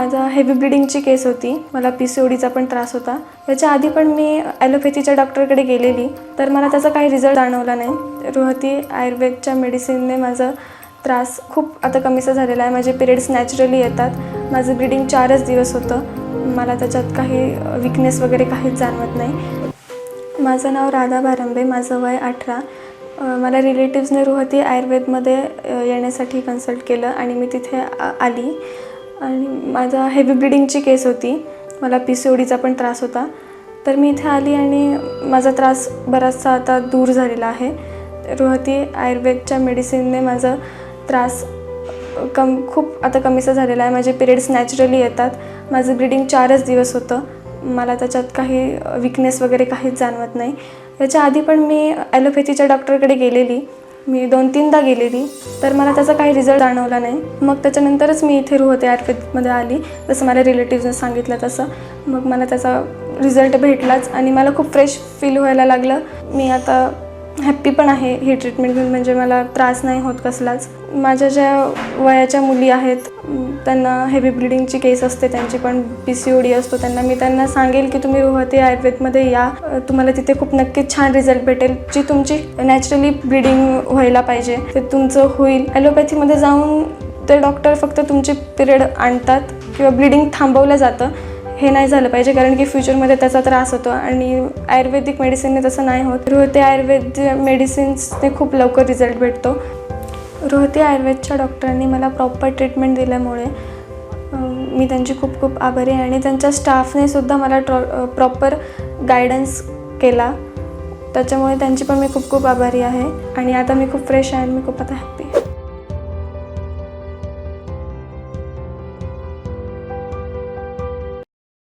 माझा हेवी ब्लिडिंगची केस होती. मला PCODचा पण त्रास होता. याच्या आधी पण मी ॲलोपॅथीच्या डॉक्टरकडे गेलेली, तर मला त्याचा काही रिझल्ट जाणवला नाही. रुहती आयुर्वेदच्या मेडिसिनने माझा त्रास खूप आता कमीसा झालेला आहे. माझे पिरियड्स नॅचरली येतात. माझं ब्लिडिंग 4च दिवस होतं. मला त्याच्यात काही विकनेस वगैरे काहीच जाणवत नाही. माझं नाव राधा भारंबे, माझं वय 18. मला रिलेटिव्सने रुहती आयुर्वेदमध्ये येण्यासाठी कन्सल्ट केलं आणि मी तिथे आली आणि माझा हेवी ब्लिडिंगची केस होती. मला PCODचा पण त्रास होता. तर मी इथे आली आणि माझा त्रास बराचसा आता दूर झालेला आहे. रुहती आयुर्वेदच्या मेडिसिनने माझा त्रास खूप आता कमीसा झालेला आहे. माझे पिरियड्स नॅचरली येतात. माझं ब्लिडिंग 4च दिवस होतं. मला त्याच्यात काही विकनेस वगैरे काहीच जाणवत नाही. याच्या आधी पण मी ॲलोपॅथीच्या डॉक्टरकडे गेलेली. मी 2-3दा गेलेली, तर मला त्याचा काही रिझल्ट जाणवला नाही. मग त्याच्यानंतरच मी इथे रुहती आयुर्वेदमध्ये आली, जसं मला रिलेटिव्सने सांगितलं तसं. मग मला त्याचा रिझल्ट भेटलाच आणि मला खूप फ्रेश फील व्हायला लागलं. मी आता हॅप्पी पण आहे ही ट्रीटमेंट घेऊन, म्हणजे मला त्रास नाही होत कसलाच. माझ्या ज्या वयाच्या मुली आहेत, त्यांना हेवी ब्लिडिंगची केस असते, त्यांची पण PCOD असतो, त्यांना सांगेल की तुम्ही रुहती आयुर्वेदमध्ये या. तुम्हाला तिथे खूप नक्कीच छान रिझल्ट भेटेल. जी तुमची नॅचरली ब्लिडिंग व्हायला पाहिजे ते तुमचं होईल. ॲलोपॅथीमध्ये जाऊन ते डॉक्टर फक्त तुमचे पिरियड आणतात किंवा ब्लिडिंग थांबवलं जातं. हे नाही झालं पाहिजे, कारण की फ्युचरमध्ये त्याचा त्रास होतो आणि आयुर्वेदिक मेडिसिनने तसं नाही होत. रुहती आयुर्वेद मेडिसिन्सने खूप लवकर रिझल्ट भेटतो. रुहती आयुर्वेदच्या डॉक्टरांनी मला प्रॉपर ट्रीटमेंट दिल्यामुळे मी त्यांची खूप खूप आभारी आहे आणि त्यांच्या स्टाफने सुद्धा मला प्रॉपर गायडन्स केला. त्याच्यामुळे त्यांची पण मी खूप खूप आभारी आहे आणि आता मी खूप फ्रेश आहे आणि मी खूप आता